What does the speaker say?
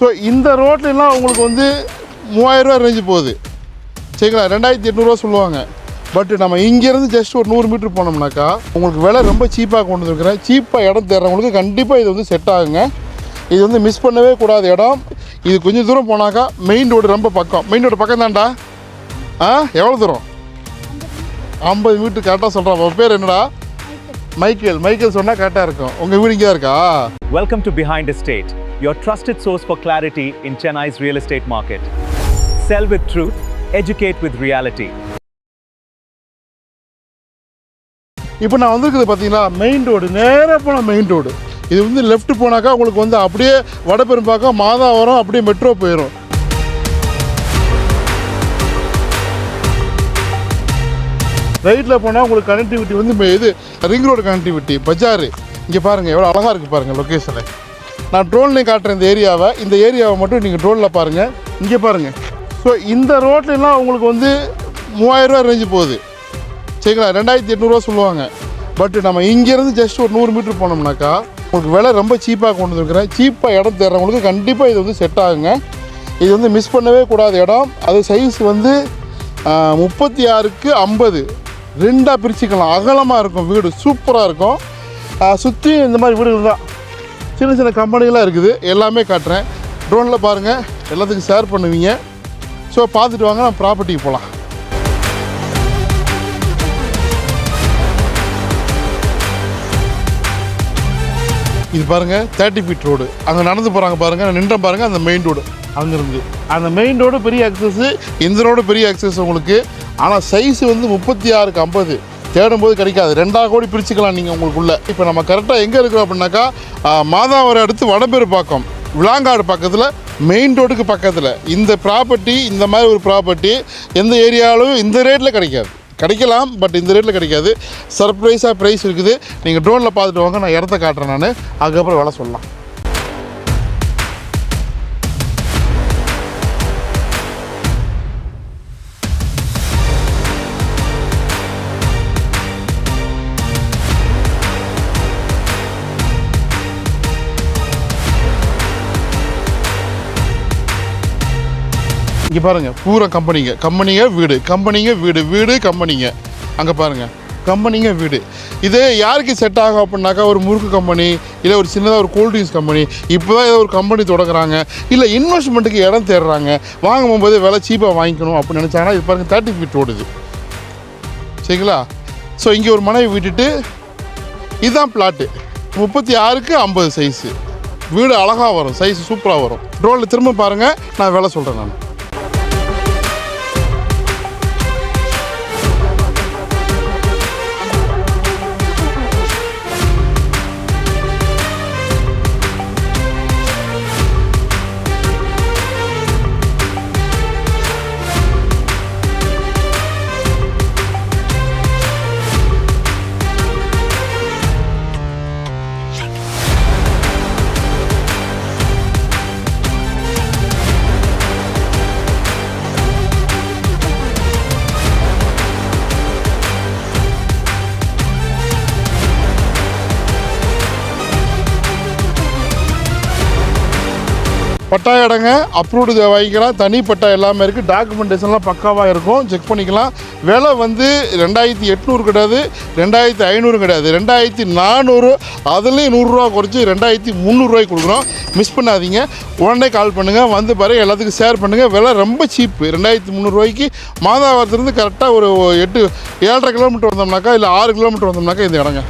So இந்த ரோட்லாம் உங்களுக்கு வந்து 3000 ரூபா ரேஞ்சு போகுது சரிங்களா. 2800 சொல்லுவாங்க. பட் நம்ம இங்கேருந்து ஜஸ்ட் ஒரு 100 மீட்டர் போனோம்னாக்கா உங்களுக்கு விலை ரொம்ப சீப்பாக கொண்டு வந்துருக்கிறேன். சீப்பாக இடம் தேடுறவங்களுக்கு கண்டிப்பாக இது வந்து செட் ஆகுங்க. இது வந்து மிஸ் பண்ணவே கூடாத இடம். இது கொஞ்சம் தூரம் போனாக்கா மெயின் ரோடு ரொம்ப பக்கம். மெயின் ரோடு பக்கம் தான்டா. எவ்வளோ தூரம்? 50 மீட்டர் கரெக்டாக சொல்கிறான். உன் பேர் என்னடா? மைக்கேல் சொன்னால் கரெக்டாக இருக்கும். உங்கள் வீடு இங்கே தான் இருக்கா? Welcome to Behind Estate, your trusted source for clarity in Chennai's real estate market. Sell with truth, educate with reality. இப்போ நான் வந்திருக்குது பார்த்தீங்களா, மெயின் ரோடு. நேராக போனால் மெயின் ரோடு. இது வந்து லெஃப்ட் போனாக்கா உங்களுக்கு வந்து அப்படியே வடபெரும்பாக்கம் மாதாவரம் அப்படியே மெட்ரோ போயிடும். ரைட்டில் போனால் உங்களுக்கு கனெக்டிவிட்டி வந்து இது ரிங் ரோடு கனெக்டிவிட்டி, பஜாரு. இங்கே பாருங்கள் எவ்வளோ அழகாக இருக்குது பாருங்கள் லொக்கேஷனை. நான் ட்ரோன்லேயும் காட்டுறேன் இந்த ஏரியாவை மட்டும் நீங்கள் ட்ரோனில் பாருங்கள். இங்கே பாருங்கள். ஸோ இந்த ரோட்லாம் உங்களுக்கு வந்து 3000 ரூபா ரேஞ்சு போகுது சரிங்களா. 2800 சொல்லுவாங்க. பட் நம்ம இங்கேருந்து ஜஸ்ட் ஒரு 100 மீட்டர் போனோம்னாக்கா உங்களுக்கு விலை ரொம்ப சீப்பாக கொண்டு வந்துருக்கிறேன். சீப்பாக இடம் தேடுறவங்களுக்கு கண்டிப்பாக இது வந்து செட் ஆகுங்க. இது வந்து மிஸ் பண்ணவே கூடாத இடம். அது சைஸ் வந்து 36க்கு 50 ரெண்டாக பிரிச்சுக்கலாம். அகலமாக இருக்கும் வீடு, சூப்பராக இருக்கும். சுற்றி இந்த மாதிரி வீடுகள் தான், சின்ன சின்ன கம்பெனிகளாக இருக்குது. எல்லாமே காட்டுறேன். ட்ரோனில் பாருங்கள், எல்லாத்துக்கும் ஷேர் பண்ணுவீங்க. ஸோ பார்த்துட்டு வாங்க, நான் ப்ராப்பர்ட்டிக்கு போகலாம். இது பாருங்கள் 30 ஃபீட் ரோடு. அங்கே நடந்து போகிறாங்க பாருங்கள், நின்ற பாருங்கள். அந்த மெயின் ரோடு அங்கேருந்து அந்த மெயின் ரோடு பெரிய அக்சஸ்ஸு, இந்த ரோடு பெரிய அக்சஸ் உங்களுக்கு. ஆனால் சைஸு வந்து 36க்கு 50 தேடும்போது கிடைக்காது. 2 கோடி பிரிச்சுக்கலாம் நீங்கள் உங்களுக்குள்ளே. இப்போ நம்ம கரெக்டாக எங்கே இருக்கிறோம் அப்படின்னாக்கா மாதாவரம் அடுத்து வடபெரும்பாக்கம் விளாங்காடு பக்கத்தில் மெயின் ரோடுக்கு பக்கத்தில் இந்த ப்ராப்பர்ட்டி. இந்த மாதிரி ஒரு ப்ராப்பர்ட்டி எந்த ஏரியாவிலும் இந்த ரேட்டில் கிடைக்கலாம். பட் இந்த ரேட்டில் கிடைக்காது. சர்ப்ரைஸாக ப்ரைஸ் இருக்குது. நீங்கள் ட்ரோனில் பார்த்துட்டு வாங்க, நான் இடத்த காட்டுறேன். நான் அதுக்கப்புறம் வேலை சொல்லலாம். இங்கே பாருங்கள், பூரா கம்பெனிங்க வீடு கம்பெனிங்க. அங்கே பாருங்கள், கம்பெனிங்க வீடு. இது யாருக்கு செட் ஆகும் அப்படின்னாக்கா ஒரு முறுக்கு கம்பெனி, இல்லை ஒரு சின்னதாக ஒரு கூல்ட்ரிங்க்ஸ் கம்பெனி, இப்போ தான் ஏதோ ஒரு கம்பெனி தொடங்குறாங்க, இல்லை இன்வெஸ்ட்மெண்ட்டுக்கு இடம் தேடுறாங்க, வாங்கும் போது விலை சீப்பாக வாங்கிக்கணும் அப்படின்னு நினச்சாங்கன்னா இது பாருங்கள் 30 ஃபீட் ரோடுது சரிங்களா. ஸோ இங்கே ஒரு மனைவி விட்டுட்டு இதுதான் பிளாட்டு. 36க்கு 50 சைஸு வீடு. அழகாக வரும், சைஸ் சூப்பராக வரும். ட்ரோனில் திரும்ப பாருங்கள், நான் வேலை சொல்கிறேன். நான் பட்டா இடங்க அப்ரூவ்டு வாங்கிக்கலாம். தனி பட்டா எல்லாமே இருக்குது. டாக்குமெண்டேஷன்லாம் பக்காவாக இருக்கும், செக் பண்ணிக்கலாம். விலை வந்து 2800 கிடையாது, 2500 கிடையாது, 2400. அதுலேயும் 100 ரூபா குறைச்சி 2300 கொடுக்குறோம். மிஸ் பண்ணாதீங்க. உடனே கால் பண்ணுங்கள், வந்து பாருங்கள், எல்லாத்துக்கும் ஷேர் பண்ணுங்கள். விலை ரொம்ப சீப்பு. 2300 மாதாவரத்துலேருந்து கரெக்டாக ஒரு 7.5 கிலோமீட்டர் வந்தோம்னாக்கா, இல்லை 6 கிலோமீட்டர் வந்தோம்னாக்கா இந்த இடங்க.